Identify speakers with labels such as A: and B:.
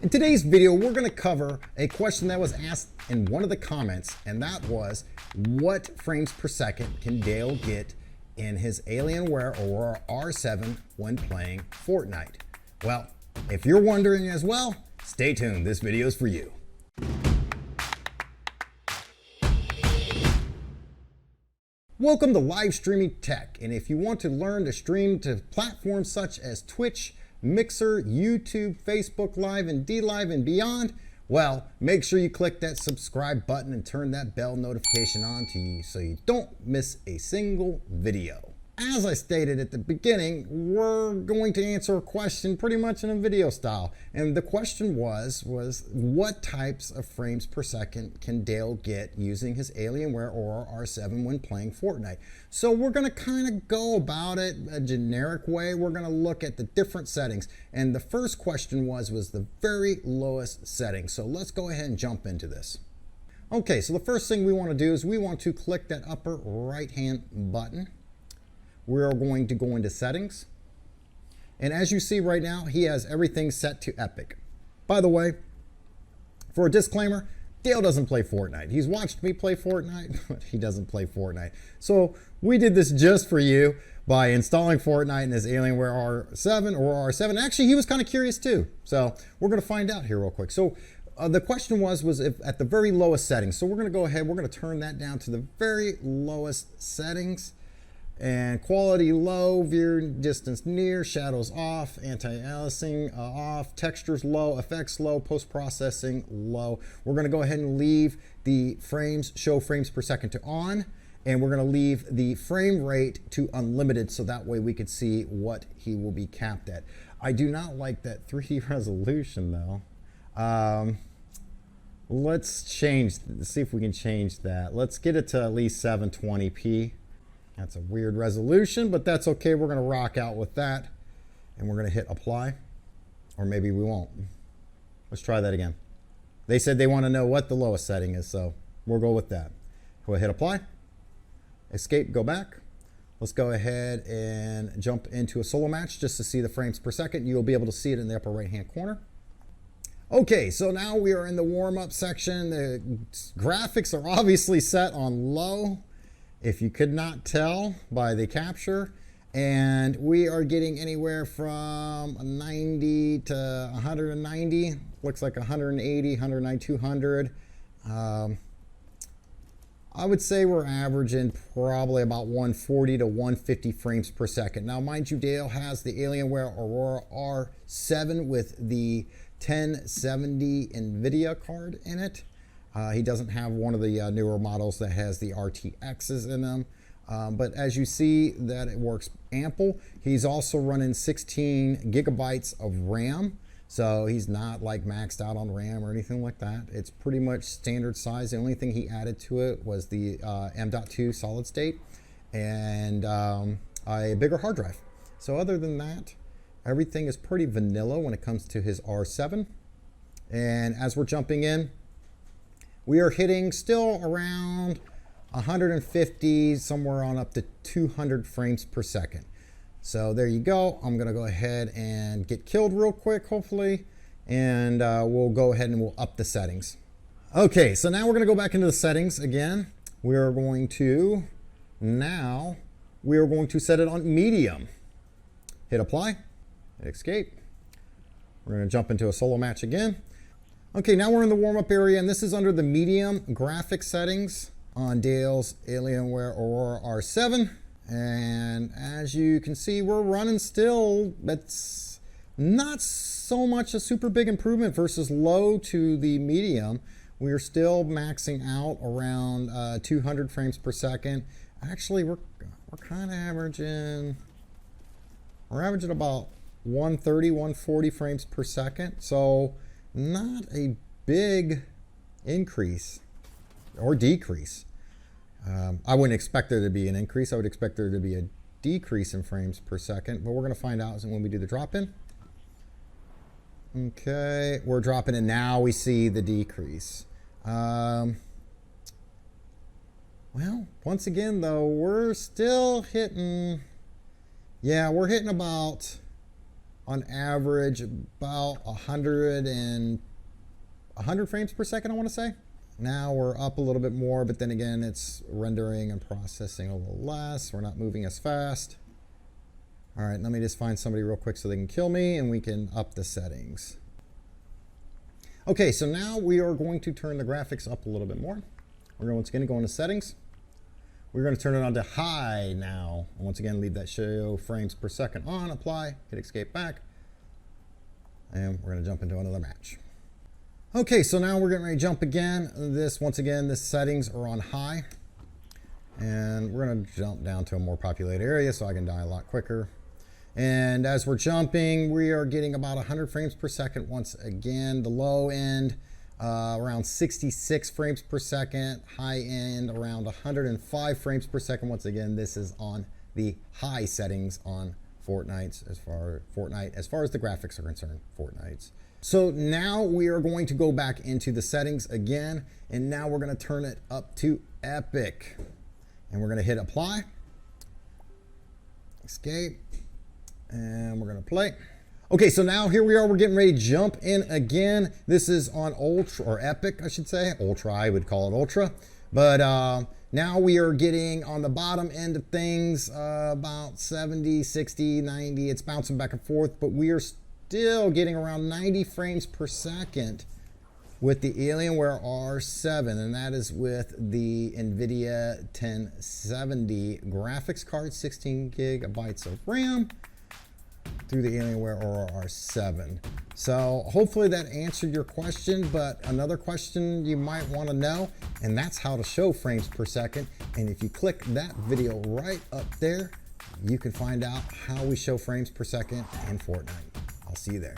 A: In today's video, we're going to cover a question that was asked in one of the comments, and that was, what frames per second can Dale get in his Alienware Aurora R7 when playing Fortnite? Well, if you're wondering as well, stay tuned. This video is for you. Welcome to Live Streaming Tech, and if you want to learn to stream to platforms such as Twitch, Mixer, YouTube, Facebook Live, and DLive and beyond, well, make sure you click that subscribe button and turn that bell notification on to you so you don't miss a single video. As I stated at the beginning, we're going to answer a question pretty much in a video style. And the question was what types of frames per second can Dale get using his Alienware Aurora R7 when playing Fortnite? So we're going to kind of go about it a generic way. We're going to look at the different settings. And the first question was the very lowest setting. So let's go ahead and jump into this. Okay, so the first thing we want to do is we want to click that upper right-hand button. We're going to go into settings. And as you see right now, he has everything set to epic. By the way, for a disclaimer, Dale doesn't play Fortnite. He's watched me play Fortnite, but he doesn't play Fortnite. So we did this just for you by installing Fortnite in his Alienware R7 or R7. Actually, he was kind of curious too. So we're going to find out here real quick. So the question was if at the very lowest settings. So we're going to go ahead, we're going to turn that down to the very lowest settings. And quality low, view distance near, shadows off, anti-aliasing off, textures low, effects low, post-processing low. We're going to go ahead and leave the frames, show frames per second to on, and we're going to leave the frame rate to unlimited so that way we could see what he will be capped at. I do not like that 3D resolution though. Let's see if we can change that. Let's get it to at least 720p. That's a weird resolution, but that's okay. We're going to rock out with that, and we're going to hit apply, or maybe we won't. Let's try that again. They said they want to know what the lowest setting is, so we'll go with that. We'll hit apply, escape, go back. Let's go ahead and jump into a solo match just to see the frames per second. You'll be able to see it in the upper right-hand corner. Okay, so now we are in the warm-up section. The graphics are obviously set on low, if you could not tell by the capture, and we are getting anywhere from 90 to 190. Looks like 180, 190, 200. I would say we're averaging probably about 140 to 150 frames per second. Now, mind you, Dale has the Alienware Aurora R7 with the 1070 NVIDIA card in it. He doesn't have one of the newer models that has the RTXs in them. But as you see that it works ample. He's also running 16 gigabytes of RAM. So he's not like maxed out on RAM or anything like that. It's pretty much standard size. The only thing he added to it was the M.2 solid state and a bigger hard drive. So other than that, everything is pretty vanilla when it comes to his R7. And as we're jumping in, we are hitting still around 150, somewhere on up to 200 frames per second. So there you go. I'm going to go ahead and get killed real quick, hopefully, and we'll go ahead and we'll up the settings. Okay, so now we're going to go back into the settings again. We are going to set it on medium. Hit apply, hit escape. We're going to jump into a solo match again. Okay, now we're in the warm-up area, and this is under the medium graphic settings on Dale's Alienware Aurora R7. And as you can see, we're running still. That's not so much a super big improvement versus low to the medium. We're still maxing out around 200 frames per second. Actually, we're kind of averaging about 130, 140 frames per second. So not a big increase or decrease. I wouldn't expect there to be an increase. I would expect there to be a decrease in frames per second, but we're going to find out when we do the drop-in. Okay, we're dropping in now. We see the decrease. Well, once again, though, we're still hitting, yeah, we're hitting about on average about 100 frames per second, I want to say. Now we're up a little bit more, but then again, it's rendering and processing a little less. We're not moving as fast. All right, let me just find somebody real quick so they can kill me and we can up the settings. Okay, so now we are going to turn the graphics up a little bit more. We're going to once again go into settings. We're going to turn it on to high now. And once again, leave that show frames per second on, apply, hit escape back. And we're going to jump into another match. Okay, so now we're getting ready to jump again. Once again, the settings are on high. And we're going to jump down to a more populated area so I can die a lot quicker. And as we're jumping, we are getting about 100 frames per second once again. The low end, around 66 frames per second. High end, around 105 frames per second. Once again, this is on the high settings on Fortnite as far as the graphics are concerned, Fortnite's. So now we are going to go back into the settings again, and now we're going to turn it up to epic. And we're going to hit apply, escape, and we're going to play. Okay, so now here we are, we're getting ready to jump in again. This is on ultra, or epic, I should say. Ultra, I would call it ultra. But now we are getting on the bottom end of things, about 70, 60, 90. It's bouncing back and forth, but we are still getting around 90 frames per second with the Alienware R7, and that is with the NVIDIA 1070 graphics card, 16 gigabytes of RAM through the Alienware Aurora R7. So hopefully that answered your question, but another question you might want to know, and that's how to show frames per second. And if you click that video right up there, you can find out how we show frames per second in Fortnite. I'll see you there.